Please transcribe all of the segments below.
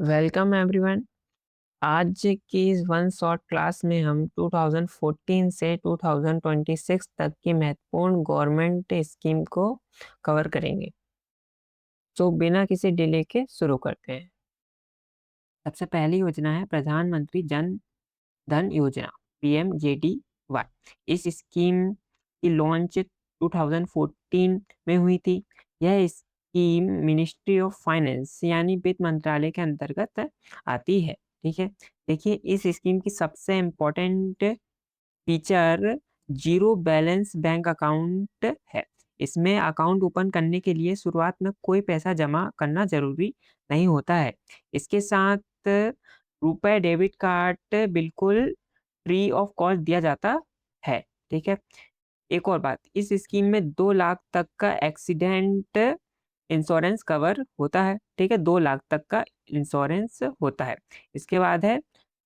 Welcome everyone. आज की इस वन शॉट क्लास में हम 2014 से 2026 तक की महत्वपूर्ण गवर्नमेंट स्कीम को कवर करेंगे। तो बिना किसी डिले के शुरू करते हैं। सबसे पहली योजना है प्रधानमंत्री जन धन योजना, PMJDY। इस स्कीम की लॉन्च 2014 में हुई थी। यह स्कीम मिनिस्ट्री ऑफ फाइनेंस यानी वित्त मंत्रालय के अंतर्गत आती है। ठीक है, देखिए इस स्कीम की सबसे important feature zero balance bank account है। इसमें अकाउंट ओपन करने के लिए शुरुआत में कोई पैसा जमा करना जरूरी नहीं होता है। इसके साथ रुपए डेबिट कार्ड बिल्कुल फ्री ऑफ कॉस्ट दिया जाता है। ठीक है, एक और बात, इस स्कीम में 2 लाख तक का एक्सीडेंट इंश्योरेंस कवर होता है। ठीक है, 2 लाख तक का इंश्योरेंस होता है। इसके बाद है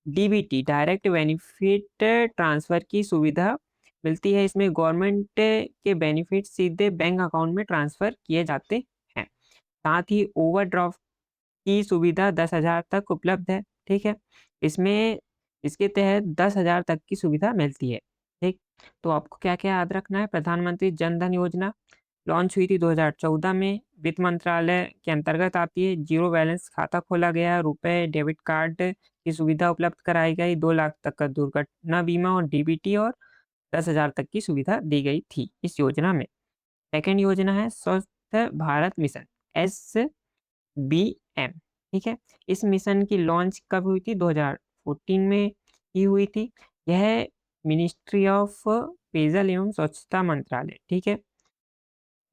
डीबीटी, डायरेक्ट बेनिफिट ट्रांसफर की सुविधा मिलती है। इसमें गवर्नमेंट के बेनिफिट सीधे बैंक अकाउंट में ट्रांसफर किए जाते हैं। साथ ही ओवरड्राफ्ट की सुविधा 10,000 तक उपलब्ध है। ठीक है, इसमें इसके तहत 10,000 तक की सुविधा मिलती है। ठीक, तो आपको क्या-क्या याद रखना है। प्रधानमंत्री जन धन योजना लॉन्च हुई थी 2014 में, वित्त मंत्रालय के अंतर्गत आती है। जीरो बैलेंस खाता खोला गया, रुपए डेबिट कार्ड की सुविधा उपलब्ध कराई गई, 2 लाख तक का दुर्घटना बीमा और डीबीटी और 10,000 तक की सुविधा दी गई थी इस योजना में। सेकंड योजना है स्वस्थ भारत मिशन, SBM। ठीक है, इस मिशन की लॉन्च कब हुई थी? 2014 में ही हुई थी। यह मिनिस्ट्री ऑफ पेयजल एवं स्वच्छता मंत्रालय, ठीक है,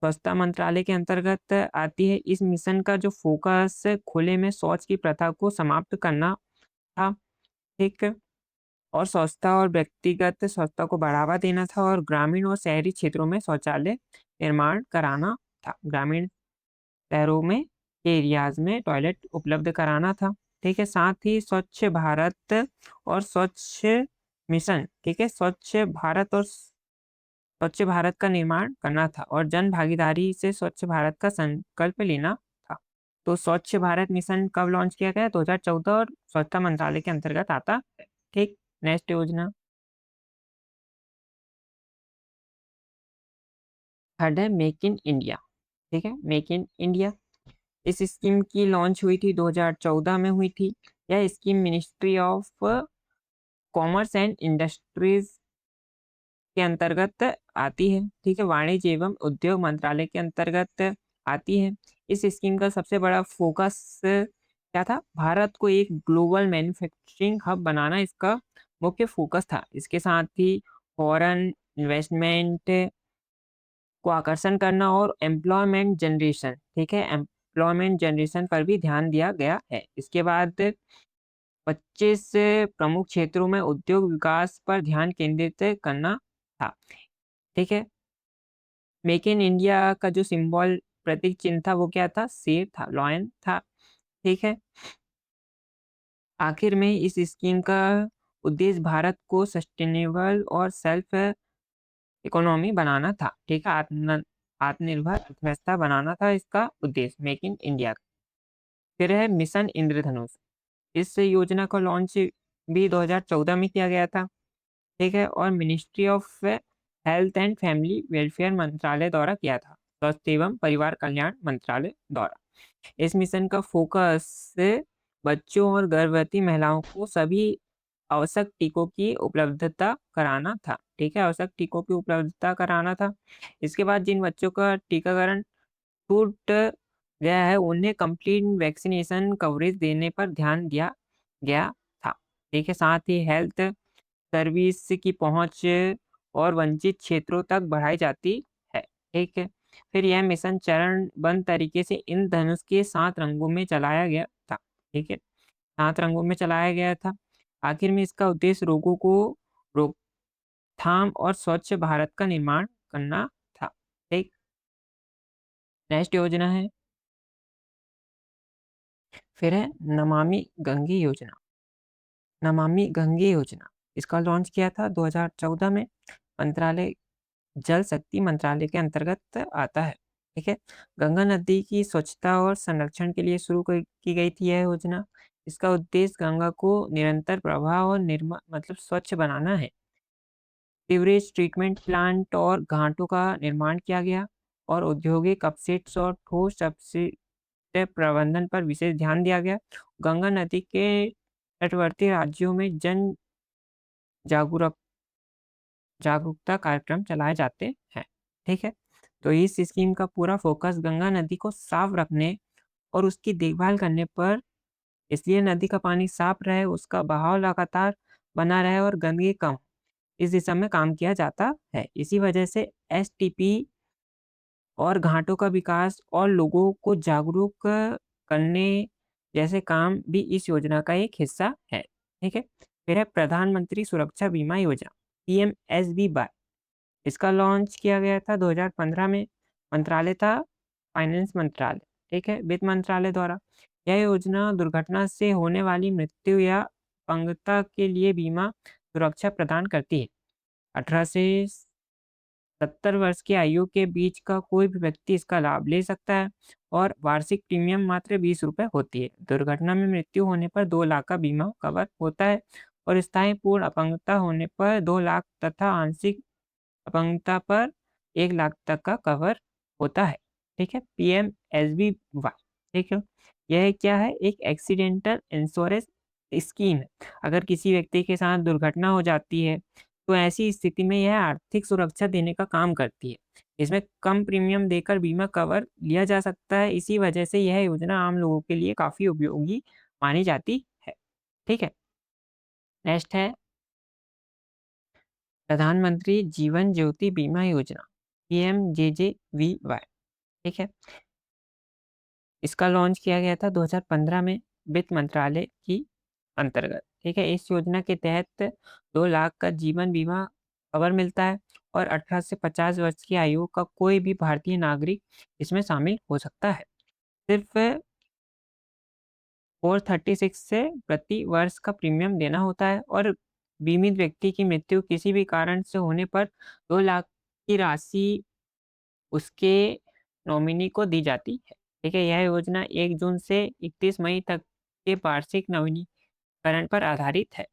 स्वच्छता मंत्रालय के अंतर्गत आती है। इस मिशन का जो फोकस खुले में शौच की प्रथा को समाप्त करना था। ठीक है, और स्वच्छता और व्यक्तिगत स्वच्छता को बढ़ावा देना था और ग्रामीण और शहरी क्षेत्रों में शौचालय निर्माण कराना था। ग्रामीण शहरों में के एरियाज में टॉयलेट उपलब्ध कराना था। ठीक है, साथ ही स्वच्छ भारत और स्वच्छ मिशन, ठीक है, स्वच्छ भारत और स्वच्छ भारत का निर्माण करना था और जन भागीदारी से स्वच्छ भारत का संकल्प लेना था। तो स्वच्छ भारत मिशन कब लॉन्च किया गया? 2014 और स्वच्छता मंत्रालय के अंतर्गत आता है। ठीक, नेक्स्ट योजना थर्ड है मेक इन इंडिया। ठीक है, मेक इन इंडिया, इस स्कीम की लॉन्च हुई थी 2014 में हुई थी। यह scheme ministry of commerce and industries के अंतर्गत आती है। ठीक है, वाणिज्य एवं उद्योग मंत्रालय के अंतर्गत आती है। इस स्कीम का सबसे बड़ा फोकस क्या था? भारत को एक ग्लोबल मैन्युफैक्चरिंग हब बनाना इसका मुख्य फोकस था। इसके साथ ही फॉरेन इन्वेस्टमेंट को आकर्षण करना और एम्प्लॉयमेंट जनरेशन, ठीक है, एम्प्लॉयमेंट जनरेशन पर भी ध्यान दिया गया है। इसके बाद 25 प्रमुख क्षेत्रों में उद्योग विकास पर ध्यान केंद्रित करना था। ठीक है, मेक इन इंडिया का जो सिंबल प्रतीक चिन्ह था वो क्या था? शेर था, लॉयन था। ठीक है, आखिर में इस स्कीम का उद्देश्य भारत को सस्टेनेबल और सेल्फ इकोनॉमी बनाना था। ठीक है, आत्मनिर्भर अर्थव्यवस्था बनाना था इसका उद्देश्य मेक इन इंडिया। फिर है मिशन इंद्रधनुष, इस योजना का लॉन्च भी 2014 में किया गया था। ठीक है, और ministry of health and family welfare मंत्रालय द्वारा किया था, स्वास्थ्य एवं परिवार कल्याण मंत्रालय द्वारा। इस मिशन का फोकस बच्चों और गर्भवती महिलाओं को सभी आवश्यक टीकों की उपलब्धता कराना था। ठीक है, आवश्यक टीकों की उपलब्धता कराना था। इसके बाद जिन बच्चों का टीकाकरण छूट गया है उन्हें कंप्लीट वैक्सीनेशन कवरेज देने पर ध्यान दिया गया था। ठीक है, साथ ही हेल्थ सर्विस की पहुंच और वंचित क्षेत्रों तक बढ़ाई जाती है। ठीक है, फिर यह मिशन चरणबद्ध तरीके से इन धनुष के 7 रंगों में चलाया गया था। ठीक है, 7 रंगों में चलाया गया था। आखिर में इसका उद्देश्य रोगों को रोकथाम और स्वच्छ भारत का निर्माण करना था। ठीक, नेक्स्ट योजना है, फिर है नमामि गंगे योजना। नमामि गंगे योजना, इसका लॉन्च किया था 2014 में। मंत्रालय जल शक्ति मंत्रालय के अंतर्गत आता है। ठीक है, गंगा नदी की स्वच्छता और संरक्षण के लिए शुरू की गई थी यह योजना। इसका उद्देश्य गंगा को निरंतर प्रवाह और मतलब स्वच्छ बनाना है। सीवरेज ट्रीटमेंट प्लांट और घाटों का निर्माण किया गया और औद्योगिक अपशिष्ट और ठोस अपशिष्ट प्रबंधन पर विशेष ध्यान दिया गया। गंगा नदी के तटवर्ती राज्यों में जन जागरूक जागरूकता कार्यक्रम चलाए जाते हैं। ठीक है? तो इस स्कीम का पूरा फोकस गंगा नदी को साफ रखने और उसकी देखभाल करने पर, इसलिए नदी का पानी साफ रहे, उसका बहाव लगातार बना रहे और गंदगी कम, इस दिशा में काम किया जाता है। इसी वजह से एसटीपी और घाटों का विकास और लोगों को जागरूक करने जैसे काम भी इस योजना का एक हिस्सा है। ठीक है? फिर है प्रधानमंत्री सुरक्षा बीमा योजना, पीएमएसबीवाई। इसका लॉन्च किया गया था 2015 में। मंत्रालय था फाइनेंस मंत्रालय, ठीक है, वित्त मंत्रालय द्वारा। यह योजना दुर्घटना से होने वाली मृत्यु या अपंगता के लिए बीमा सुरक्षा प्रदान करती है। 18 से 70 वर्ष की आयु के बीच का कोई भी व्यक्ति इसका लाभ ले सकता है और वार्षिक प्रीमियम मात्र 20 रुपये होती है। दुर्घटना में मृत्यु होने पर 2 लाख का बीमा कवर होता है और स्थायी पूर्ण अपंगता होने पर 2 लाख तथा आंशिक अपंगता पर 1 लाख तक का कवर होता है। ठीक है? पीएमएसबीवाई, ठीक है? यह क्या है? एक एक्सीडेंटल इंश्योरेंस स्कीम है। अगर किसी व्यक्ति के साथ दुर्घटना हो जाती है, तो ऐसी स्थिति में यह आर्थिक सुरक्षा देने का काम करती है। इसमें कम प्रीमियम देकर बीमा कवर लिया जा सकता है। इसी वजह से यह योजना आम लोगों के लिए काफ़ी उपयोगी मानी जाती है। ठीक है? नेक्स्ट है प्रधानमंत्री जीवन ज्योति बीमा योजना, पीएमजेजेवीवाई। ठीक है? इसका लॉन्च किया गया था 2015 में वित्त मंत्रालय की अंतर्गत। ठीक है? इस योजना के तहत 2 लाख का जीवन बीमा कवर मिलता है और 18 से 50 वर्ष की आयु का कोई भी भारतीय नागरिक इसमें शामिल हो सकता है। सिर्फ 436 से प्रति वर्ष का प्रीमियम देना होता है और बीमित व्यक्ति की मृत्यु किसी भी कारण से होने पर 2 लाख की राशि उसके नॉमिनी को दी जाती है। ठीक है? यह योजना 1 जून से 31 मई तक के वार्षिक नवीनीकरण पर आधारित है।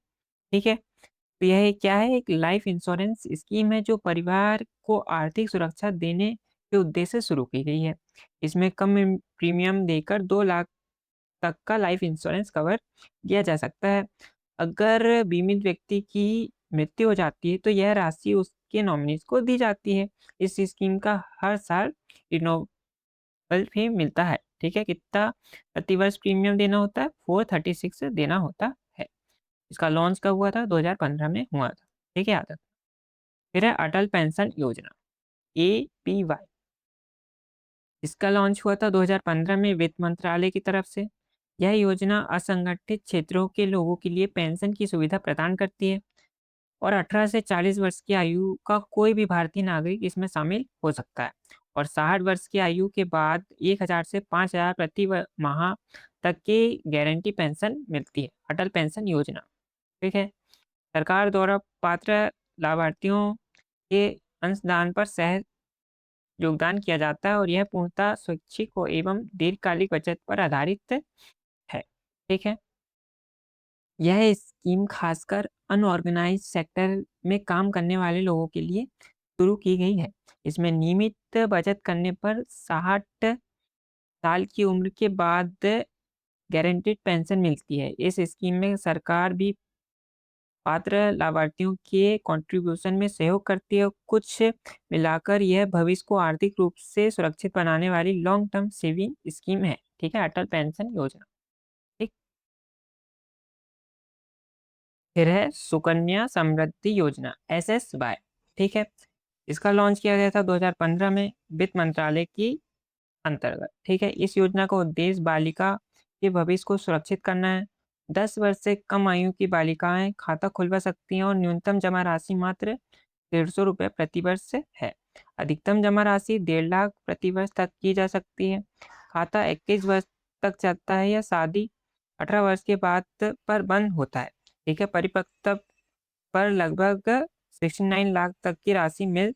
ठीक है? तो यह क्या है? एक लाइफ इंश्योरेंस स्कीम है जो परिवार को आर्थिक सुरक्षा देने के उद्देश्य से शुरू की गई है। इसमें कम प्रीमियम देकर 2 लाख तक का लाइफ इंश्योरेंस कवर दिया जा सकता है। अगर बीमित व्यक्ति की मृत्यु हो जाती है, तो यह राशि उसके नॉमिनीज़ को दी जाती है। इस स्कीम का हर साल रिन्यूअल फी मिलता है। ठीक है? कितना प्रतिवर्ष प्रीमियम देना होता है? 436 देना होता है। इसका लॉन्च कब हुआ था? 2015 में हुआ था। ठीक है? याद रखना। फिर है अटल पेंशन योजना, एपीवाई। इसका लॉन्च हुआ था 2015 में वित्त मंत्रालय की तरफ से। यह योजना असंगठित क्षेत्रों के लोगों के लिए पेंशन की सुविधा प्रदान करती है और 18 से 40 वर्ष की आयु का कोई भी भारतीय नागरिक इसमें शामिल हो सकता है और 60 वर्ष की आयु के बाद 1000 से 5000 प्रति माह तक की गारंटी पेंशन मिलती है। अटल पेंशन योजना, ठीक है? सरकार द्वारा पात्र लाभार्थियों के अंशदान पर सह योगदान किया जाता है और यह पूर्णतः स्वैच्छिक एवं दीर्घकालिक बचत पर आधारित है। ठीक है? यह स्कीम खासकर अनऑर्गेनाइज्ड सेक्टर में काम करने वाले लोगों के लिए शुरू की गई है। इसमें नियमित बचत करने पर 60 साल की उम्र के बाद गारंटीड पेंशन मिलती है। इस स्कीम में सरकार भी पात्र लाभार्थियों के कंट्रीब्यूशन में सहयोग करती है। कुछ मिलाकर यह भविष्य को आर्थिक रूप से सुरक्षित बनाने वाली लॉन्ग टर्म सेविंग स्कीम है। ठीक है? अटल पेंशन योजना। ठीक। फिर है सुकन्या समृद्धि योजना, एसएसवाई। ठीक है? इसका लॉन्च किया गया था 2015 में वित्त मंत्रालय की अंतर्गत। ठीक है? इस योजना का उद्देश्य बालिका के भविष्य को सुरक्षित करना है। 10 वर्ष से कम आयु की बालिकाएं खाता खुलवा सकती हैं और न्यूनतम जमा राशि मात्र 150 रुपये प्रति वर्ष है। अधिकतम जमा राशि 1.5 लाख प्रति वर्ष तक की जा सकती है। खाता 21 वर्ष तक चलता है या शादी 18 वर्ष के बाद पर बंद होता है। ठीक है? परिपक्वता पर लगभग 69 लाख तक की राशि मिल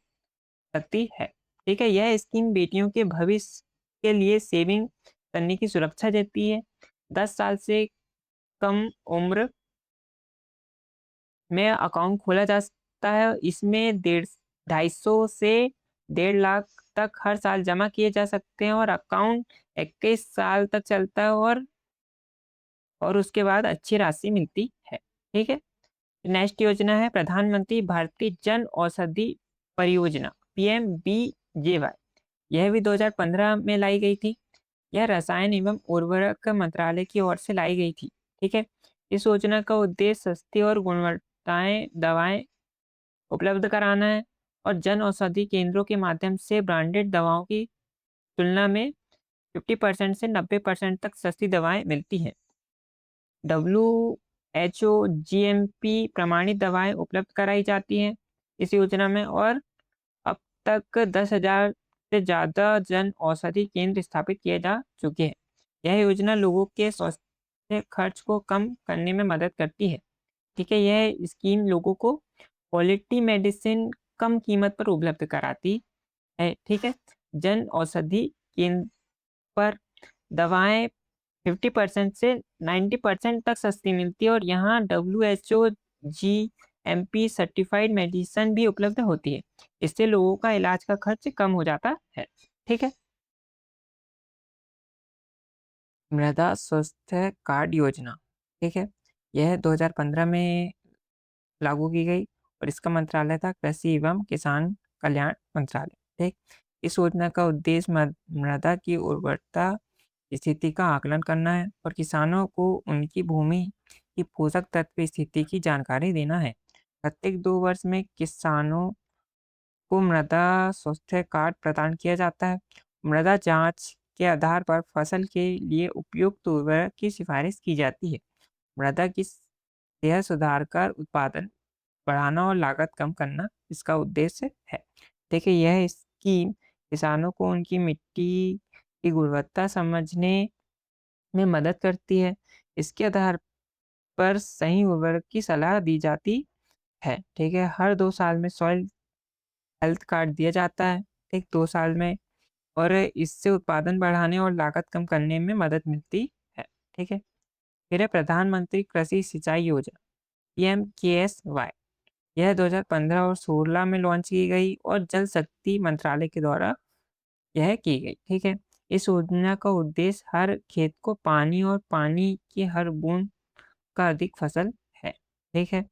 सकती है। ठीक है? यह स्कीम बेटियों के भविष्य के लिए सेविंग करने की सुरक्षा देती है। 10 साल से कम उम्र में अकाउंट खोला जा सकता है। इसमें 250 से 1.5 लाख तक हर साल जमा किए जा सकते हैं और अकाउंट 21 साल तक चलता है और उसके बाद अच्छी राशि मिलती है। ठीक है। नेक्स्ट योजना है प्रधानमंत्री भारतीय जन औषधि परियोजना PMBJY। यह भी 2015 में लाई गई थी। यह रसायन एवं उर्वरक मंत्रालय की ओर से लाई गई थी। ठीक है। इस योजना का उद्देश्य सस्ती और गुणवत्ताएं दवाएं उपलब्ध कराना है और जन औषधि केंद्रों के माध्यम से ब्रांडेड दवाओं की तुलना में 50% से 90% तक सस्ती दवाएं मिलती हैं। WHO GMP प्रमाणित दवाएं उपलब्ध कराई जाती हैं इस योजना में और अब तक 10,000 से ज़्यादा जन औषधि केंद्र स्थापित किए जा चुके हैं। यह योजना लोगों के स्वास्थ्य खर्च को कम करने में मदद करती है। ठीक है। यह स्कीम लोगों को क्वालिटी मेडिसिन कम कीमत पर उपलब्ध कराती है। ठीक है। जन औषधि केंद्र पर दवाएं 50% से 90% तक सस्ती मिलती है और यहाँ WHO GMP सर्टिफाइड मेडिसिन भी उपलब्ध होती है। इससे लोगों का इलाज का खर्च कम हो जाता है। ठीक है। मृदा स्वास्थ्य कार्ड योजना। ठीक है। यह 2015 में लागू की गई और इसका मंत्रालय था कृषि एवं किसान कल्याण मंत्रालय। ठीक। इस योजना का उद्देश्य मृदा की उर्वरता स्थिति का आकलन करना है और किसानों को उनकी भूमि की पोषक तत्व स्थिति की जानकारी देना है। प्रत्येक 2 वर्ष में किसानों को मृदा स्वास्थ्य कार्ड प्रदान किया जाता है। मृदा जांच के आधार पर फसल के लिए उपयुक्त उर्वरक की सिफारिश की जाती है। मृदा की सेहत सुधार कर उत्पादन बढ़ाना और लागत कम करना इसका उद्देश्य है। देखिए यह स्कीम किसानों को उनकी मिट्टी की गुणवत्ता समझने में मदद करती है। इसके आधार पर सही उर्वरक की सलाह दी जाती है। ठीक है। हर 2 साल में सॉइल हेल्थ कार्ड दिया जाता है। ठीक 2 साल में और इससे उत्पादन बढ़ाने और लागत कम करने में मदद मिलती है। ठीक है। फिर है प्रधानमंत्री कृषि सिंचाई योजना PMKSY। यह 2015 और 16 में लॉन्च की गई और जल शक्ति मंत्रालय के द्वारा यह की गई। ठीक है। इस योजना का उद्देश्य हर खेत को पानी और पानी की हर बूंद का अधिक फसल है। ठीक है।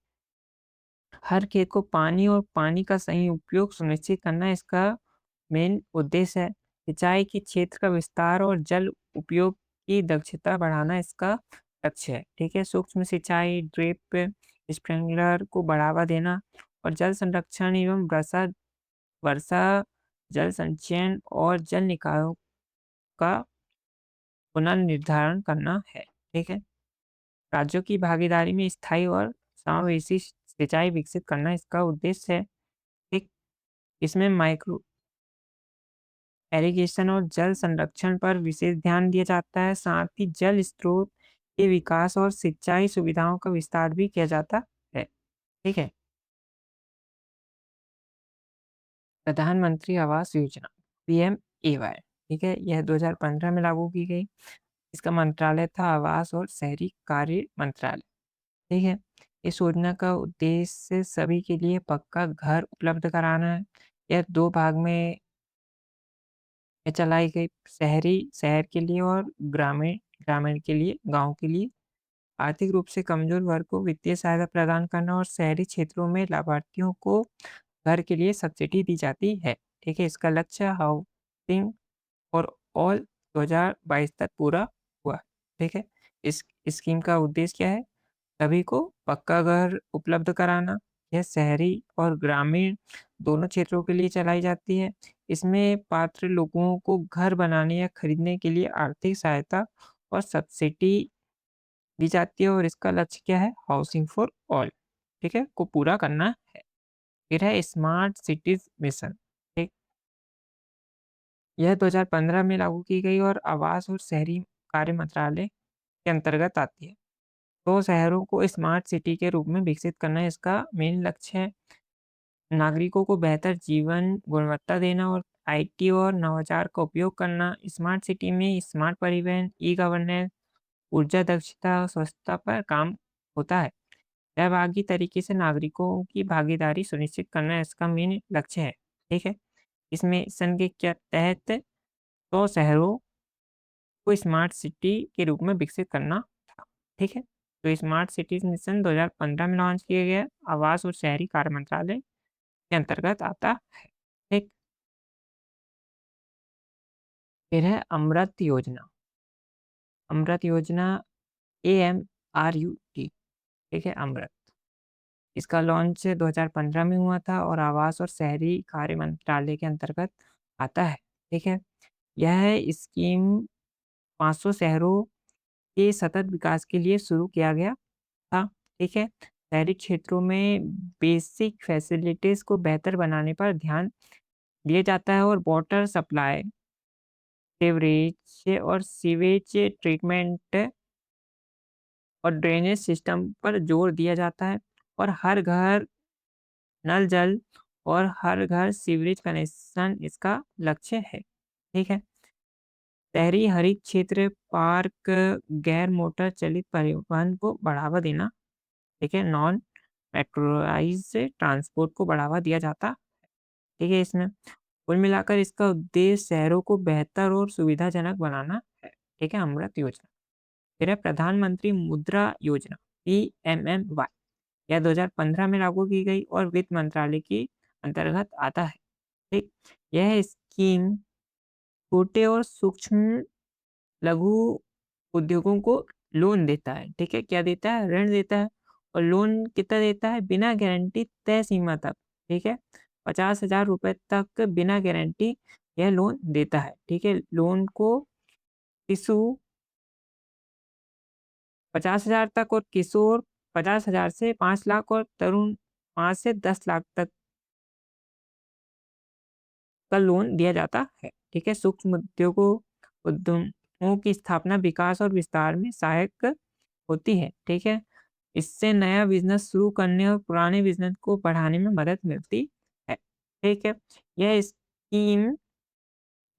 हर खेत को पानी और पानी का सही उपयोग सुनिश्चित करना इसका मेन उद्देश्य है। सिंचाई के क्षेत्र का विस्तार और जल उपयोग की दक्षता बढ़ाना इसका लक्ष्य है। ठीक है। सूक्ष्म सिंचाई ड्रिप स्प्रिंकलर को बढ़ावा देना और जल संरक्षण एवं वर्षा वर्षा जल संचयन और जल निकायों का पुनर्निर्धारण करना है। ठीक है। राज्यों की भागीदारी में स्थायी और समावेशी सिंचाई विकसित करना इसका उद्देश्य है। ठीक। इसमें माइक्रो इरिगेशन और जल संरक्षण पर विशेष ध्यान दिया जाता है। साथ ही जल स्रोत के विकास और सिंचाई सुविधाओं का विस्तार भी किया जाता है। ठीक है। प्रधानमंत्री आवास योजना PMAY। ठीक है। यह 2015 में लागू की गई। इसका मंत्रालय था आवास और शहरी कार्य मंत्रालय। ठीक है। इस योजना का उद्देश्य सभी के लिए पक्का घर उपलब्ध कराना है। यह 2 भाग में चलाई गई। शहरी शहर के लिए और ग्रामीण ग्रामीण के लिए गांव के लिए। आर्थिक रूप से कमजोर वर्ग को वित्तीय सहायता प्रदान करना और शहरी क्षेत्रों में लाभार्थियों को घर के लिए सब्सिडी दी जाती है। ठीक है। इसका लक्ष्य हाउसिंग फॉर ऑल 2022 तक पूरा हुआ। ठीक है। इस स्कीम का उद्देश्य क्या है? सभी को पक्का घर उपलब्ध कराना। यह शहरी और ग्रामीण दोनों क्षेत्रों के लिए चलाई जाती है। इसमें पात्र लोगों को घर बनाने या खरीदने के लिए आर्थिक सहायता और सब्सिडी दी जाती है और इसका लक्ष्य क्या है? Housing for all. ठीक है को पूरा करना है। फिर है स्मार्ट सिटीज मिशन। ठीक। यह 2015 में लागू की गई और आवास और शहरी कार्य मंत्रालय के अंतर्गत आती है। तो शहरों को स्मार्ट सिटी के रूप में विकसित करना इसका मेन लक्ष्य है। नागरिकों को बेहतर जीवन गुणवत्ता देना और IT और नवाचार का उपयोग करना। स्मार्ट सिटी में स्मार्ट परिवहन ई गवर्नेंस ऊर्जा दक्षता और स्वच्छता पर काम होता है। सहभागी तरीके से नागरिकों की भागीदारी सुनिश्चित करना इसका मेन लक्ष्य है, ठीक है? इसमें सन के क्या तहत 100 शहरों को स्मार्ट सिटी के रूप में विकसित करना था, ठीक है? तो स्मार्ट सिटीज़ मिशन 2015 में लॉन्च किया गया, आवास और शहरी कार्य मंत्रालय के अंतर्गत आता है, ठीक? फिर है अमृत योजना। अमृत योजना AMRUT, ठीक है? अमृत। इसका लॉन्च 2015 में हुआ था और आवास और शहरी कार्य मंत्रालय के अंतर्गत आता है, ठीक है? यह स्कीम 500 शहरों के सतत विकास के लिए शुरू किया गया था, ठीक है? शहरी क्षेत्रों में बेसिक फैसिलिटीज़ को बेहतर बनाने पर ध्यान दिया जाता है और वाटर सप्लाई, सीवरेज और सीवेज ट्रीटमेंट और ड्रेनेज सिस्टम पर जोर दिया जाता है और हर घर नल जल और हर घर सीवरेज कनेक्शन इसका लक्ष्य है, ठीक है? शहरी हरित क्षेत्र, पार्क, गैर मोटर चालित परिवहन को बढ़ावा देना, ठीक है? नॉन मेट्रोराइज़्ड ट्रांसपोर्ट को बढ़ावा दिया जाता, ठीक है इसमें। कुल मिलाकर इसका उद्देश्य शहरों को बेहतर और सुविधाजनक बनाना है, ठीक है? अमृत योजना। फिर है प्रधानमंत्री मुद्रा योजना, PMMY। यह 2015 में लागू की गई और वित्त मंत्रालय के अंतर्गत आता है, ठीक? यह स्कीम छोटे और सूक्ष्म लघु उद्योगों को लोन देता है, ठीक है? क्या देता है? ऋण देता है और लोन कितना देता है? बिना गारंटी तय सीमा तक, ठीक है? 50,000 रुपए तक बिना गारंटी यह लोन देता है, ठीक है? लोन को शिशु 50,000 तक और किशोर 50,000 से 5 लाख और तरुण 5 से 10 लाख तक का लोन दिया जाता है, ठीक है? सूक्ष्म उद्यमों की स्थापना, विकास और विस्तार में सहायक होती है, ठीक है? इससे नया बिज़नेस शुरू करने और पुराने बिज़नेस को बढ़ाने में मदद मिलती है, ठीक है? यह स्कीम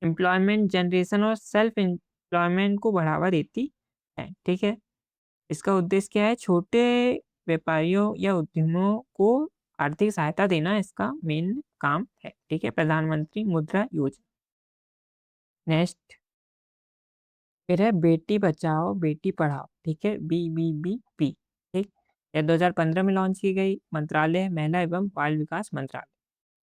एम्प्लॉयमेंट जनरेशन और सेल्फ एम्प्लॉयमेंट को बढ़ावा देती है, ठीक है? इसका उद्देश्य क्या है? छोटे व्यापारियों या उद्यमों को आर्थिक सहायता देना इसका मेन काम है, ठीक है? प्रधानमंत्री मुद्रा योजना। नेक्स्ट फिर है बेटी बचाओ बेटी पढ़ाओ, ठीक है? BBBP, ठीक? यह 2015 में लॉन्च की गई मंत्रालय है महिला एवं बाल विकास मंत्रालय।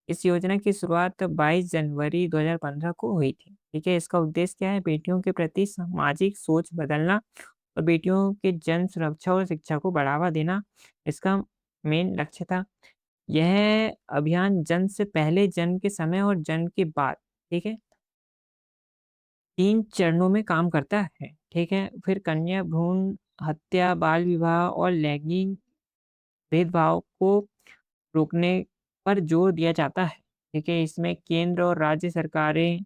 इस योजना की शुरुआत 22 जनवरी 2015 को हुई थी, ठीक है? इसका उद्देश्य क्या है? बेटियों के प्रति सामाजिक सोच बदलना और बेटियों के जन्म सुरक्षा और शिक्षा को बढ़ावा देना इसका मेन लक्ष्य था। यह अभियान जन्म से पहले, जन्म के समय और जन्म के बाद, ठीक है? 3 चरणों में काम करता है, ठीक है? फिर कन्या भ्रूण हत्या, बाल विवाह और लैंगिक भेदभाव को रोकने पर जोर दिया जाता है, ठीक है? इसमें केंद्र और राज्य सरकारें,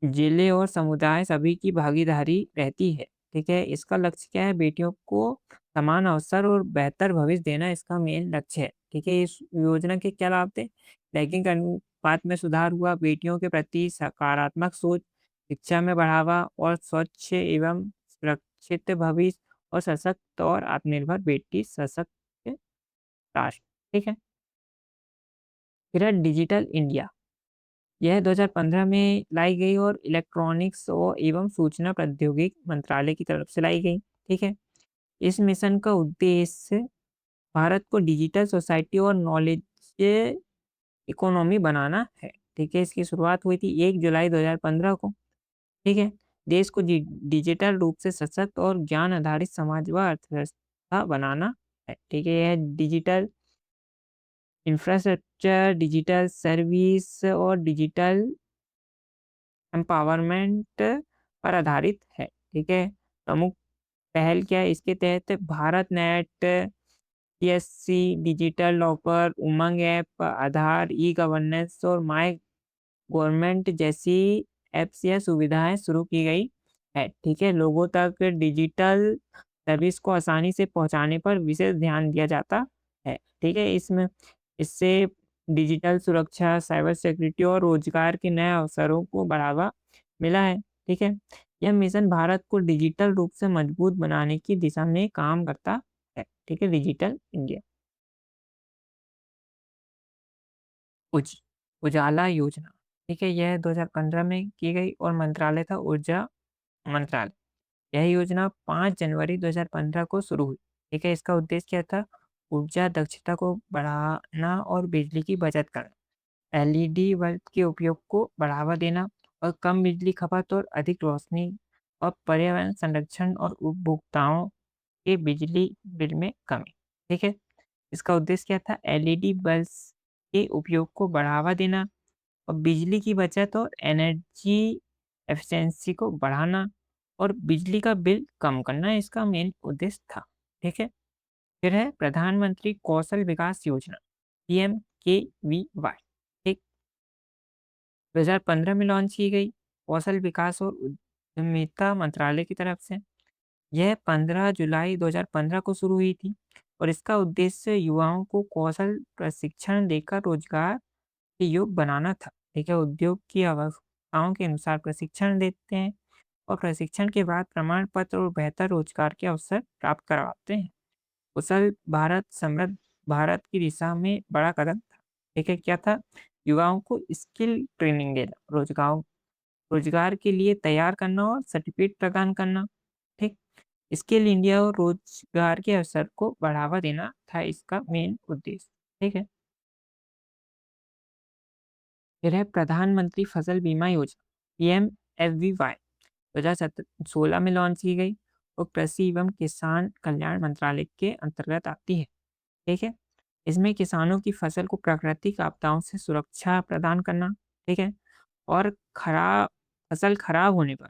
जिले और समुदाय सभी की भागीदारी रहती है, ठीक है? इसका लक्ष्य क्या है? बेटियों को समान अवसर और बेहतर भविष्य देना इसका मेन लक्ष्य है, ठीक है? इस योजना के क्या लाभ थे? लैंगिक अनुपात में सुधार हुआ, बेटियों के प्रति सकारात्मक सोच, शिक्षा में बढ़ावा और स्वच्छ एवं सुरक्षित भविष्य और सशक्त और आत्मनिर्भर बेटी सशक्त राष्ट्र, ठीक है? फिर है डिजिटल इंडिया। यह 2015 में लाई गई और इलेक्ट्रॉनिक्स और एवं सूचना प्रौद्योगिकी मंत्रालय की तरफ से लाई गई, ठीक है? इस मिशन का उद्देश्य भारत को डिजिटल सोसाइटी और नॉलेज इकोनॉमी बनाना है, ठीक है? इसकी शुरुआत हुई थी 1 जुलाई 2015 को, ठीक है? देश को डिजिटल रूप से सशक्त और ज्ञान आधारित समाज व अर्थव्यवस्था बनाना है, ठीक है? यह डिजिटल इंफ्रास्ट्रक्चर, डिजिटल सर्विस और डिजिटल एम्पावरमेंट पर आधारित है, ठीक है? प्रमुख पहल क्या है? इसके तहत Bharat net, CSC, digital locker, Umang app, Aadhaar, e governance और माय गवर्नमेंट जैसी ऐप्स या सुविधाएं शुरू की गई है, ठीक है? लोगों तक डिजिटल सर्विस को आसानी से पहुंचाने पर विशेष ध्यान दिया जाता है, ठीक है? इससे डिजिटल सुरक्षा, साइबर सिक्योरिटी और रोजगार के नए अवसरों को बढ़ावा मिला है, ठीक है? यह मिशन भारत को डिजिटल रूप से मजबूत बनाने की दिशा में काम करता है। ठीक है, डिजिटल इंडिया। उज उजाला योजना, ठीक है, यह 2015 में की गई और मंत्रालय था ऊर्जा मंत्रालय। यह योजना 5 जनवरी 2015 को शुरू हुई। ठीक है, इसका उद्देश्य क्या था? ऊर्जा दक्षता को बढ़ाना और बिजली की बचत करना। एलईडी बल्ब के उपयोग को बढ़ावा देना और कम बिजली खपत और अधिक रोशनी और पर्यावरण संरक्षण और उपभोक्ताओं के बिजली बिल में कमी। ठीक है, इसका उद्देश्य क्या था? एलईडी बल्ब के उपयोग को बढ़ावा देना और बिजली की बचत और एनर्जी एफिशिएंसी को बढ़ाना और बिजली का बिल कम करना इसका मेन उद्देश्य था। ठीक है, फिर है प्रधानमंत्री कौशल विकास योजना, पीएमकेवीवाई। ठीक, 2015 में लॉन्च की गई, कौशल विकास और उद्यमिता मंत्रालय की तरफ से। यह 15 जुलाई 2015 को शुरू हुई थी और इसका उद्देश्य युवाओं को कौशल प्रशिक्षण देकर रोजगार के योग बनाना था। ठीक है, उद्योग की आवश्यकताओं के अनुसार प्रशिक्षण देते हैं और प्रशिक्षण के बाद प्रमाण पत्र और बेहतर रोजगार के अवसर प्राप्त करवाते हैं। कुशल भारत समृद्ध भारत की दिशा में बड़ा कदम था। ठीक है, क्या था? युवाओं को स्किल ट्रेनिंग देना, रोजगार के लिए तैयार करना और सर्टिफिकेट प्रदान करना। ठीक, स्किल इंडिया और रोजगार के अवसर को बढ़ावा देना था इसका मेन उद्देश्य। ठीक है, फिर है प्रधानमंत्री फसल बीमा योजना, पीएमएफबीवाई। 2016 में लॉन्च की गई और कृषि एवं किसान कल्याण मंत्रालय के अंतर्गत आती है। ठीक है, इसमें किसानों की फसल को प्राकृतिक आपदाओं से सुरक्षा प्रदान करना, ठीक है, और खराब फसल खराब होने पर,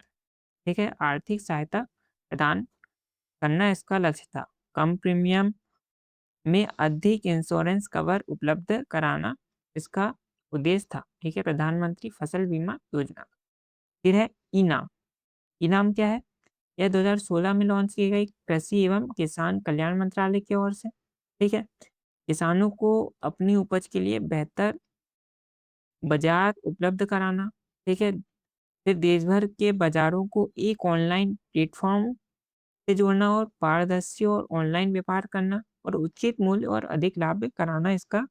ठीक है, आर्थिक सहायता प्रदान करना इसका लक्ष्य था। कम प्रीमियम में अधिक इंश्योरेंस कवर उपलब्ध कराना इसका उद्देश्य था। ठीक है, प्रधानमंत्री फसल बीमा योजना। फिर है इनाम। इनाम क्या है? यह 2016 में लॉन्च की गई कृषि एवं किसान कल्याण मंत्रालय की ओर से। ठीक है, किसानों को अपनी उपज के लिए बेहतर बाजार उपलब्ध कराना। ठीक है, फिर देश भर के बाजारों को एक ऑनलाइन प्लेटफॉर्म से जोड़ना और पारदर्शी और ऑनलाइन व्यापार करना और उचित मूल्य और अधिक लाभ कराना इसका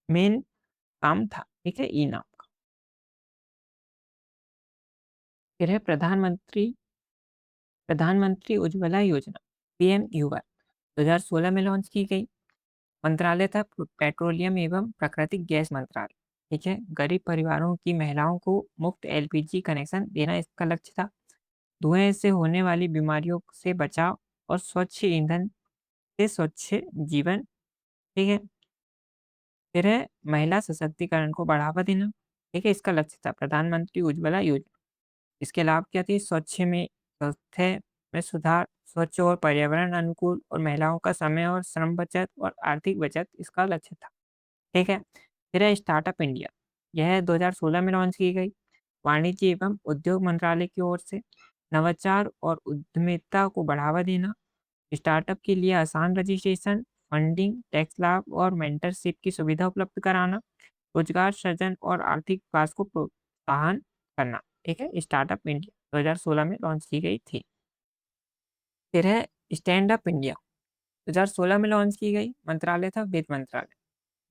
मेन काम था। ठीक है, इनाम का। फिर है प्रधानमंत्री उज्ज्वला योजना, पीएमयूवाई। 2016 में लॉन्च की गई, मंत्रालय था पेट्रोलियम एवं प्राकृतिक गैस मंत्रालय। ठीक है, गरीब परिवारों की महिलाओं को मुफ्त एलपीजी कनेक्शन देना इसका लक्ष्य था। धुएं से होने वाली बीमारियों से बचाव और स्वच्छ ईंधन से स्वच्छ जीवन। ठीक है, फिर है महिला सशक्तिकरण को बढ़ावा देना। ठीक है, इसका लक्ष्य था प्रधानमंत्री उज्ज्वला योजना। इसके लाभ क्या थे? स्वास्थ्य में सुधार, स्वच्छ और पर्यावरण अनुकूल और महिलाओं का समय और श्रम बचत और आर्थिक बचत इसका लक्ष्य था। ठीक है, फिर है स्टार्टअप इंडिया। यह 2016 में लॉन्च की गई, वाणिज्य एवं उद्योग मंत्रालय की ओर से। नवाचार और उद्यमिता को बढ़ावा देना, स्टार्टअप के लिए आसान रजिस्ट्रेशन, फंडिंग, टैक्स लाभ और मेंटरशिप की सुविधा उपलब्ध कराना, रोजगार सृजन और आर्थिक विकास को प्रोत्साहन करना। ठीक है, स्टार्टअप इंडिया 2016 में लॉन्च की गई थी। फिर है स्टैंड अप इंडिया। 2016 में लॉन्च की गई, मंत्रालय था वित्त मंत्रालय।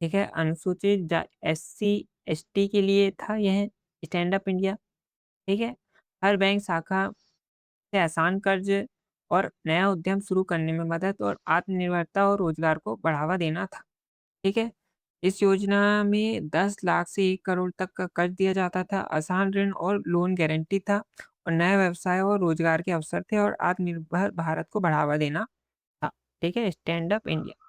ठीक है, अनुसूचित एससी एसटी के लिए था यह स्टैंड अप इंडिया। ठीक है, हर बैंक शाखा से आसान कर्ज और नया उद्यम शुरू करने में मदद और आत्मनिर्भरता और रोजगार को बढ़ावा देना था। ठीक है, इस योजना में 10 लाख से 1 करोड़ तक का कर्ज दिया जाता था, आसान ऋण और लोन गारंटी था और नए व्यवसाय और रोजगार के अवसर थे और आत्मनिर्भर भारत को बढ़ावा देना था। ठीक है, स्टैंड अप इंडिया।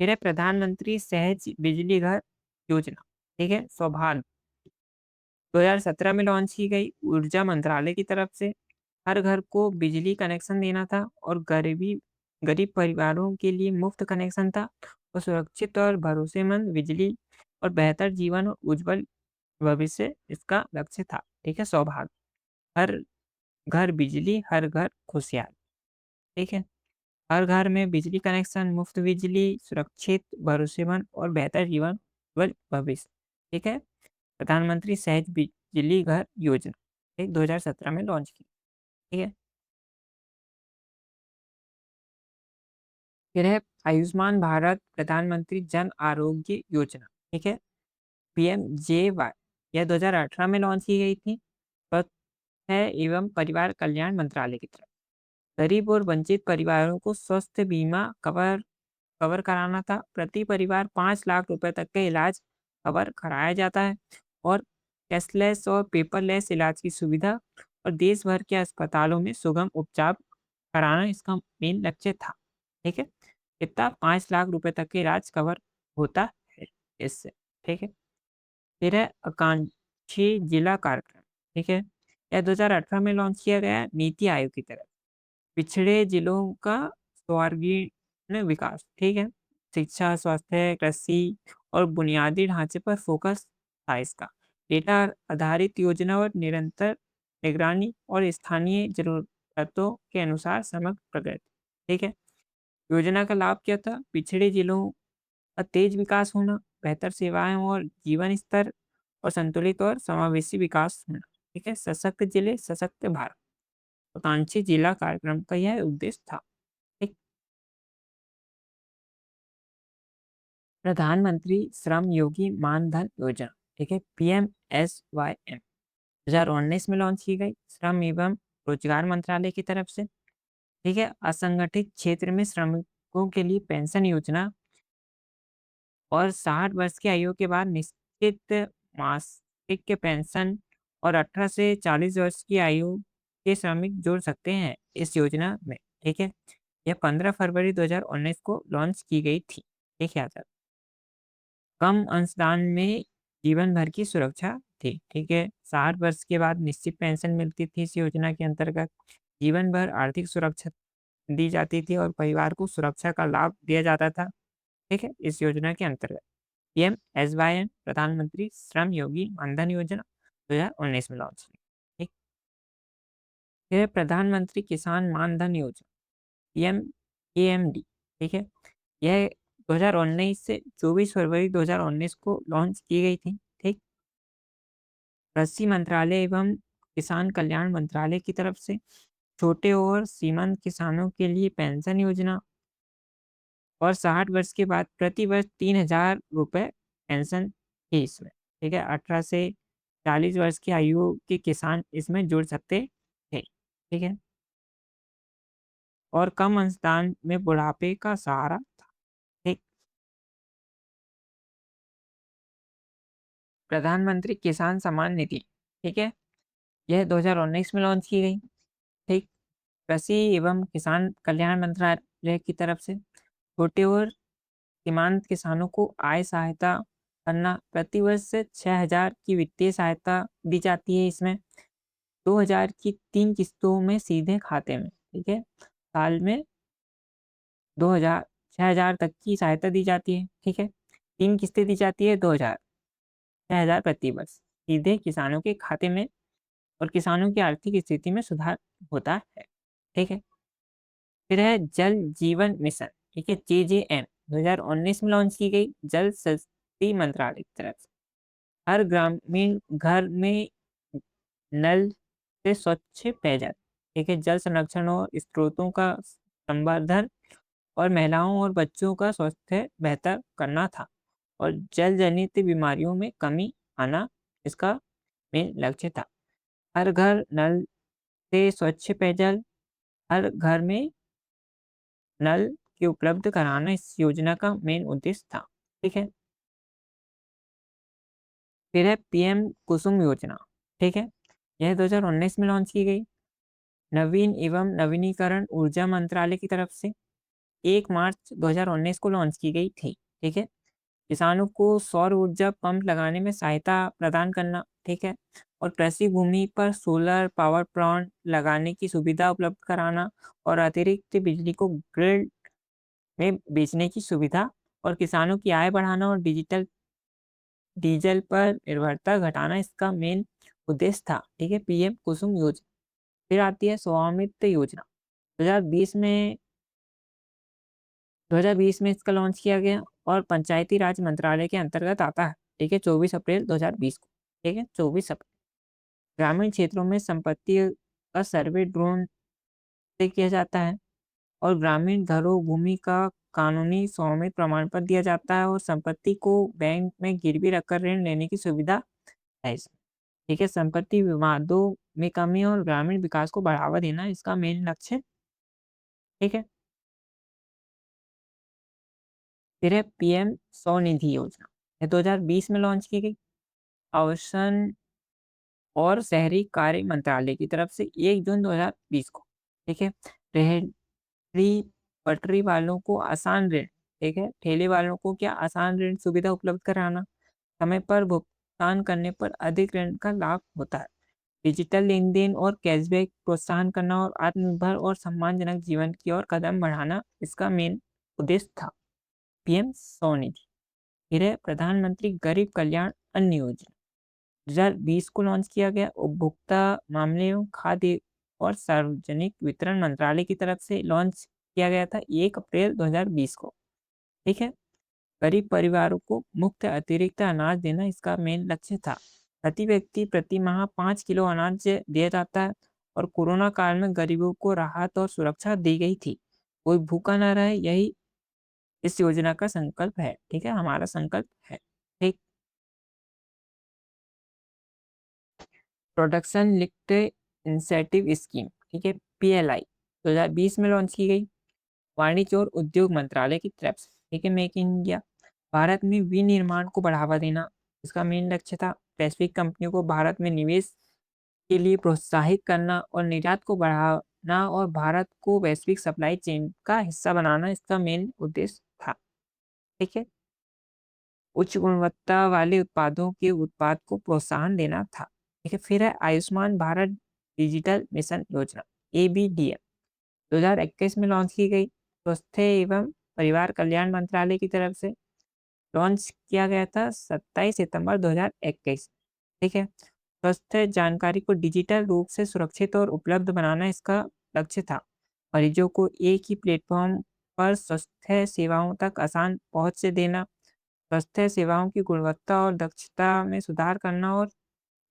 फिर है प्रधानमंत्री सहज बिजली घर योजना। ठीक है, सौभाग्य। 2017 में लॉन्च की गई, ऊर्जा मंत्रालय की तरफ से। हर घर को बिजली कनेक्शन देना था और गरीब परिवारों के लिए मुफ्त कनेक्शन था और सुरक्षित और भरोसेमंद बिजली और बेहतर जीवन और उज्जवल भविष्य इसका लक्ष्य था। ठीक है, सौभाग्य। हर घर बिजली, हर घर खुशहाल। ठीक है, हर घर में बिजली कनेक्शन, मुफ्त बिजली, सुरक्षित, भरोसेमंद और बेहतर जीवन, उज्जवल भविष्य। ठीक है, प्रधानमंत्री सहज बिजली घर योजना, एक 2017 में लॉन्च की। ठीक है। फिर है आयुष्मान भारत प्रधानमंत्री जन आरोग्य योजना, ठीक है, पीएमजेवाई। यह 2018 में लॉन्च की गई थी। स्वास्थ्य एवं परिवार कल्याण मंत्रालय की तरफ। गरीब और वंचित परिवारों को स्वास्थ्य बीमा कवर कवर कराना था। प्रति परिवार 5 लाख रुपए तक का इलाज कवर कराया जाता है, और कैशलेस और पेपरलेस इलाज की सुविधा, और देश भर के अस्पतालों में सुगम उपचार कराना इसका मेन लक्ष्य था। ठीक है। कितना? 5 लाख रुपए तक के इलाज कवर होता है इससे। ठीक है। फिर है आकांक्षी जिला कार्यक्रम। ठीक है। यह 2018 में लॉन्च किया गया है नीति आयोग की तरफ। पिछड़े जिलों का सर्वांगीण विकास। ठीक है। शिक्षा, स्वास्थ्य, कृषि और बुनियादी ढांचे पर फोकस था इसका। डेटा आधारित योजना और निरंतर निगरानी और स्थानीय जरूरतों के अनुसार समग्र प्रगति। ठीक है। योजना का लाभ क्या था? पिछड़े जिलों का तेज विकास होना, बेहतर सेवाएं और जीवन स्तर, और संतुलित और समावेशी विकास होना। ठीक है। सशक्त जिले, सशक्त भारत। आकांक्षी जिला कार्यक्रम का यह उद्देश्य था। एक प्रधानमंत्री श्रम योगी मानधन योजना, ठीक है, PMSYM 2019 में लॉन्च की गई, श्रम एवं रोजगार मंत्रालय की तरफ से। ठीक है। असंगठित क्षेत्र में श्रमिकों के लिए पेंशन योजना, और 60 वर्ष की आयु के बाद निश्चित मासिक के पेंशन, और 18 से 40 वर्ष की आयु के श्रमिक जुड़ सकते हैं इस योजना में। ठीक है। यह 15 फरवरी 2019 को लॉन्च की गई थी। ठीक है। कम अंशदान में जीवन भर की सुरक्षा थी। ठीक है। 60 वर्ष के बाद निश्चित पेंशन मिलती थी इस योजना के अंतर्गत। जीवन भर आर्थिक सुरक्षा दी जाती थी, और परिवार को सुरक्षा का लाभ दिया जाता था। ठीक है। इस योजना के अंतर्गत PMSYM प्रधानमंत्री श्रम योगी मानधन योजना 2019 में लॉन्च हुई। ठीक। फिर प्रधानमंत्री किसान मानधन योजना, PMKMD। ठीक है। यह 2019 से 24 फरवरी 2019 को लॉन्च की गई थी। ठीक। कृषि मंत्रालय एवं किसान कल्याण मंत्रालय की तरफ से। छोटे और सीमांत किसानों के लिए पेंशन योजना, और 60 वर्ष के बाद प्रति वर्ष 3,000 रुपये पेंशन थी इसमें। ठीक है। 18 से 40 वर्ष की आयु के किसान इसमें जुड़ सकते थे। ठीक है। और कम अंशदान में बुढ़ापे का सहारा था। ठीक। प्रधानमंत्री किसान सम्मान निधि। ठीक है। यह 2019 में लॉन्च की गई। ठीक। कृषि एवं किसान कल्याण मंत्रालय की तरफ से। छोटे और सीमांत किसानों को आय सहायता करना, प्रति वर्ष से 6,000 की वित्तीय सहायता दी जाती है इसमें। 2,000 की 3 किस्तों में सीधे खाते में। ठीक है। साल में 2,000 6,000 तक की सहायता दी जाती है। ठीक है। 3 किस्तें दी जाती है, 2,000 6,000 प्रति वर्ष सीधे किसानों के खाते में, और किसानों की आर्थिक स्थिति में सुधार होता है। ठीक है। फिर है जल जीवन मिशन। ठीक है, JJM 2019 में लॉन्च की गई, जल शक्ति मंत्रालय की तरफ से। हर ग्रामीण घर में नल से स्वच्छ पेयजल। ठीक है। जल संरक्षण और स्रोतों का संवर्धन, और महिलाओं और बच्चों का स्वास्थ्य बेहतर करना था, और जल जनित बीमारियों में कमी आना इसका मेन लक्ष्य था। हर घर नल से स्वच्छ पेयजल, हर घर में नल के उपलब्ध कराना इस योजना का मेन उद्देश्य था। ठीक है। फिर है PM कुसुम योजना। ठीक है। यह 2019 में लॉन्च की गई, नवीन एवं नवीनीकरण ऊर्जा मंत्रालय की तरफ से। 1 मार्च 2019 को लॉन्च की गई थी। ठीक है। किसानों को सौर ऊर्जा पंप लगाने में सहायता प्रदान करना। ठीक है। और कृषि भूमि पर सोलर पावर प्लांट लगाने की सुविधा उपलब्ध कराना, और अतिरिक्त बिजली को ग्रिड में बेचने की सुविधा, और किसानों की आय बढ़ाना, और डिजिटल डीजल पर निर्भरता घटाना इसका मेन उद्देश्य था। ठीक है। PM कुसुम योजना। फिर आती है स्वामित्व योजना। 2020 में 2020 में इसका लॉन्च किया गया, और पंचायती राज मंत्रालय के अंतर्गत आता है। ठीक है। 24 अप्रैल 2020 को। ठीक है। 24 अप्रैल। ग्रामीण क्षेत्रों में संपत्ति का सर्वे ड्रोन से किया जाता है और ग्रामीण घरों भूमि का कानूनी स्वामित्व प्रमाण पत्र दिया जाता है और संपत्ति को बैंक में गिरवी रखकर ऋण लेने की सुविधा है इसमें। ठीक है, संपत्ति विवादों में कमी और ग्रामीण विकास को बढ़ावा देना इसका मेन लक्ष्य। ठीक है, फिर है पीएम स्वनिधि योजना, ये 2020 में लॉन्च की गई। आवासन और शहरी कार्य मंत्रालय की तरफ से 1 जून 2020 को। ठीक है, रेहड़ी पटरी वालों को आसान ऋण, ठीक है, ठेले वालों को क्या आसान ऋण सुविधा उपलब्ध कराना, समय पर भुगतान करने पर अधिक ऋण का लाभ होता है। डिजिटल लेन-देन और कैशबैक प्रोत्साहन करना और आत्मनिर्भर और सम्मानजनक जीवन की ओर कदम बढ़ाना इसका मेन उद्देश्य था। पीएम स्वनिधि। फिर है प्रधानमंत्री गरीब कल्याण अन्न योजना। 2020 को लॉन्च किया गया। उपभोक्ता मामले एवं खाद्य और सार्वजनिक वितरण मंत्रालय की तरफ से लॉन्च किया गया था 1 अप्रैल 2020 को। ठीक है, गरीब परिवारों को मुफ्त अतिरिक्त अनाज देना इसका मेन लक्ष्य था। प्रति व्यक्ति प्रति माह 5 किलो अनाज दिया जाता है और कोरोना काल में गरीबों को राहत और सुरक्षा दी गई थी। कोई भूखा ना रहे, यही इस योजना का संकल्प है। ठीक है, हमारा संकल्प है। ठीक, प्रोडक्शन लिंक्ड इंसेंटिव स्कीम, ठीक है, पीएलआई 2020 में लॉन्च की गई। वाणिज्य और उद्योग मंत्रालय की तरफ से। ठीक है, मेक इन इंडिया, भारत में विनिर्माण को बढ़ावा देना इसका मेन लक्ष्य था। वैश्विक कंपनियों को भारत में निवेश के लिए प्रोत्साहित करना और निर्यात को बढ़ाना और भारत को वैश्विक सप्लाई चेन का हिस्सा बनाना इसका मेन उद्देश्य था। ठीक है, उच्च गुणवत्ता वाले उत्पादों के उत्पाद को प्रोत्साहन देना था। ठीक है, फिर है आयुष्मान भारत डिजिटल मिशन योजना, एबीडीएम 2021 में लॉन्च की गई। स्वास्थ्य एवं परिवार कल्याण मंत्रालय की तरफ से लॉन्च किया गया था 27 सितंबर 2021। ठीक है, स्वास्थ्य जानकारी को डिजिटल रूप से सुरक्षित और उपलब्ध बनाना इसका लक्ष्य था। मरीजों को एक ही प्लेटफॉर्म पर स्वास्थ्य सेवाओं तक आसान पहुंच से देना, स्वास्थ्य सेवाओं की गुणवत्ता और दक्षता में सुधार करना और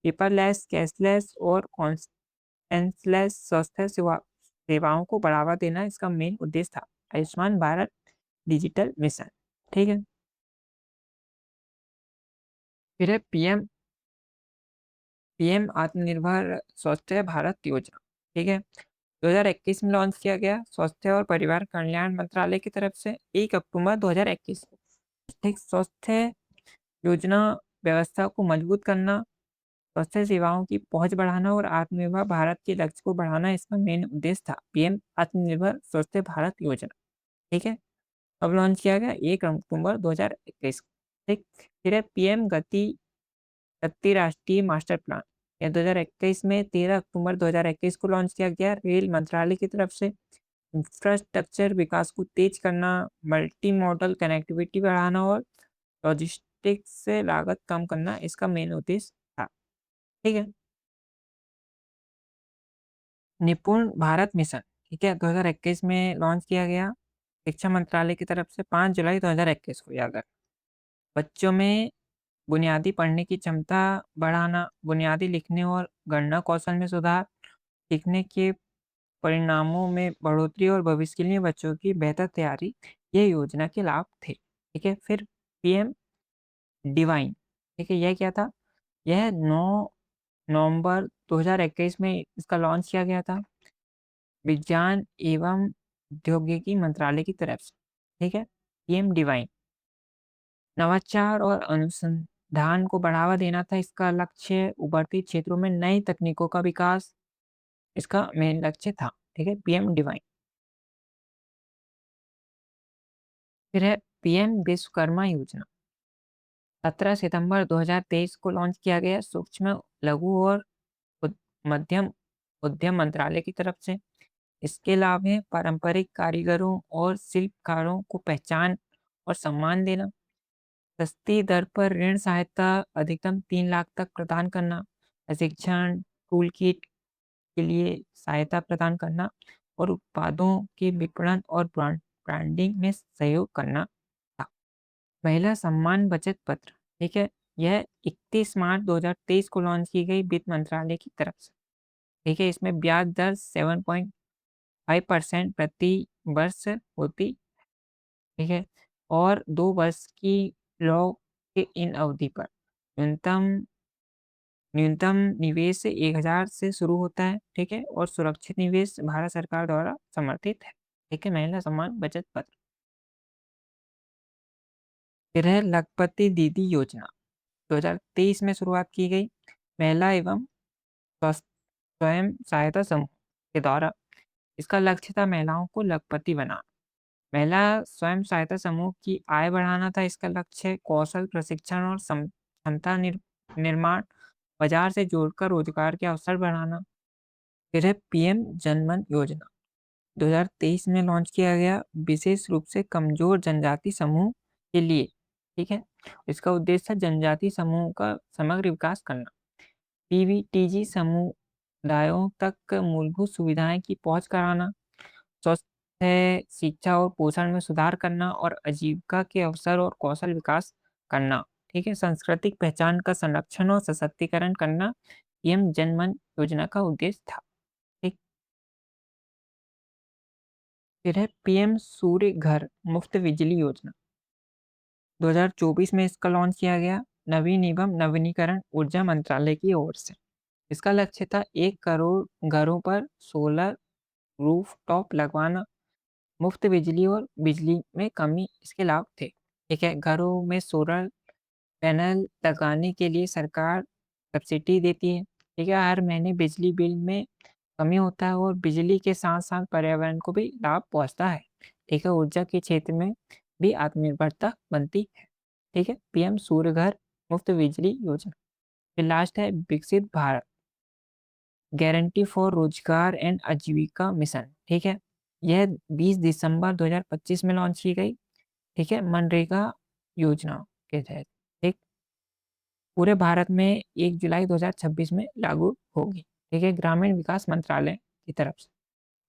पेपरलेस, कैशलेस और कॉन्टेंटलेस स्वास्थ्य सेवाओं को बढ़ावा देना इसका मेन उद्देश्य था। Ayushman Bharat digital mission. ठीक है, फिर है पीएम आत्मनिर्भर स्वास्थ्य भारत योजना। ठीक है, 2021 में लॉन्च किया गया। स्वास्थ्य और परिवार कल्याण मंत्रालय की तरफ से 1 अक्टूबर 2021। ठीक, स्वास्थ्य योजना व्यवस्था को मजबूत करना, स्वास्थ्य सेवाओं की पहुंच बढ़ाना और आत्मनिर्भर भारत के लक्ष्य को बढ़ाना इसका मेन उद्देश्य था। पीएम आत्मनिर्भर स्वास्थ्य भारत योजना। ठीक है, अब लॉन्च किया गया 1 अक्टूबर 2021। ठीक, फिर है पीएम गति राष्ट्रीय मास्टर प्लान, यह 2021 में 13 अक्टूबर 2021 को लॉन्च किया गया। रेल मंत्रालय की तरफ से इंफ्रास्ट्रक्चर विकास को तेज करना, मल्टी मॉडल कनेक्टिविटी बढ़ाना और लॉजिस्टिक्स से लागत कम करना इसका मेन उद्देश्य था। ठीक है, निपुण भारत मिशन, ठीक है, 2021 में लॉन्च किया गया। शिक्षा मंत्रालय की तरफ से 5 जुलाई 2021 को, याद रख। बच्चों में बुनियादी पढ़ने की क्षमता बढ़ाना, बुनियादी लिखने और गणना कौशल में सुधार, सीखने के परिणामों में बढ़ोतरी और भविष्य के लिए बच्चों की बेहतर तैयारी, ये योजना के लाभ थे। ठीक है, फिर पीएम डिवाइन, ठीक है, यह क्या था? यह 9 नवंबर 2021 में इसका लॉन्च किया गया था, विज्ञान एवं प्रौद्योगिकी मंत्रालय की तरफ से। ठीक है, पीएम डिवाइन नवाचार और अनुसंधान को बढ़ावा देना था इसका लक्ष्य। उभरती क्षेत्रों में नई तकनीकों का विकास इसका मेन लक्ष्य था। ठीक है, पीएम डिवाइन। फिर है पीएम विश्वकर्मा योजना, 17 सितंबर 2023 को लॉन्च किया गया। सूक्ष्म लघु और मध्यम उद्यम मंत्रालय की तरफ से। इसके लाभ है पारंपरिक कारीगरों और शिल्पकारों को पहचान और सम्मान देना, सस्ती दर पर ऋण सहायता अधिकतम 3 लाख तक प्रदान करना, प्रशिक्षण, टूल किट के लिए सहायता प्रदान करना और उत्पादों के विपणन और ब्रांडिंग में सहयोग करना था। महिला सम्मान बचत पत्र, ठीक है, यह 31 मार्च 2023 को लॉन्च की गई वित्त मंत्रालय की तरफ से। ठीक है, इसमें ब्याज दर 7.5% प्रति वर्ष होती, ठीक है, और 2 वर्ष की लॉ के इन अवधि पर न्यूनतम न्यूनतम निवेश 1000 से शुरू होता है, ठीक है, और सुरक्षित निवेश भारत सरकार द्वारा समर्थित है, ठीक है, महिला सम्मान बचत पत्र। फिर है लखपति दीदी योजना, 2023 में शुरुआत की गई, महिला एवं स्वयं सहायता समूह के द्वारा। इसका लक्ष्य था महिलाओं को लखपति बनाना। महिला स्वयं सहायता समूह की आय बढ़ाना था इसका लक्ष्य, कौशल प्रशिक्षण और क्षमता निर्माण, बाजार से जोड़कर रोजगार के अवसर बढ़ाना। फिर है पीएम जनमन योजना, 2023 में लॉन्च किया गया, विशेष रूप से कमजोर जनजाति समूह के लिए, ठीक है। इसका उद्देश्य है जनजाति समूह का समग्र विकास करना। पीवीटीजी समुदायों तक मूलभूत सुविधाएं की पहुंच कराना, स्वास्थ्य, शिक्षा और पोषण में सुधार करना और आजीविका के अवसर और कौशल विकास करना, ठीक है। सांस्कृतिक पहचान का संरक्षण और सशक्तिकरण करना पीएम जनमन योजना का उद्देश्य था, ठीक। फिर है पीएम सूर्य घर मुफ्त बिजली योजना, 2024 में इसका लॉन्च किया गया, नवीन एवं नवीनीकरण ऊर्जा मंत्रालय की ओर से। इसका लक्ष्य था 1 करोड़ घरों पर सोलर रूफटॉप लगवाना, मुफ्त बिजली और बिजली में कमी इसके लाभ थे, ठीक है। घरों में सोलर पैनल लगाने के लिए सरकार सब्सिडी देती है, ठीक है। हर महीने बिजली बिल में कमी होता है और बिजली के साथ साथ पर्यावरण को भी लाभ पहुंचता है, ठीक है। ऊर्जा के क्षेत्र में भी आत्मनिर्भरता बनती है, ठीक है। पीएम सूर्य घर मुफ्त बिजली योजना। फिर लास्ट है विकसित भारत गारंटी फॉर रोजगार एंड आजीविका मिशन, ठीक है। यह 20 दिसंबर 2025 में लॉन्च की गई, ठीक है, मनरेगा योजना के तहत, ठीक। पूरे भारत में 1 जुलाई 2026 में लागू होगी, ठीक है, ग्रामीण विकास मंत्रालय की तरफ से।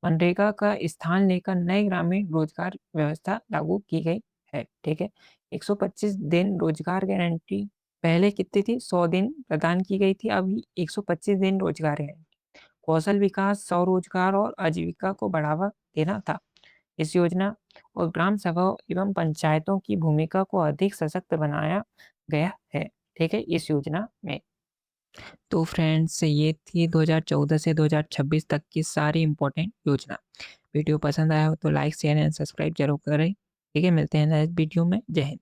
मनरेगा का स्थान लेकर नई ग्रामीण रोजगार व्यवस्था लागू की गई है, ठीक है। 125 दिन रोजगार गारंटी पहले कितनी थी, 100 दिन प्रदान की गई थी, अभी 125 दिन रोजगार है। कौशल विकास, स्वरोजगार और आजीविका को बढ़ावा देना था इस योजना, और ग्राम सभाओं एवं पंचायतों की भूमिका को अधिक सशक्त बनाया गया है, ठीक है, इस योजना में। तो फ्रेंड्स ये थी 2014 से 2026 तक की सारी इंपॉर्टेंट योजना। वीडियो पसंद आया हो तो लाइक शेयर एंड सब्सक्राइब जरूर करें, ठीक है। मिलते हैं नेक्स्ट वीडियो में। जय हिंद।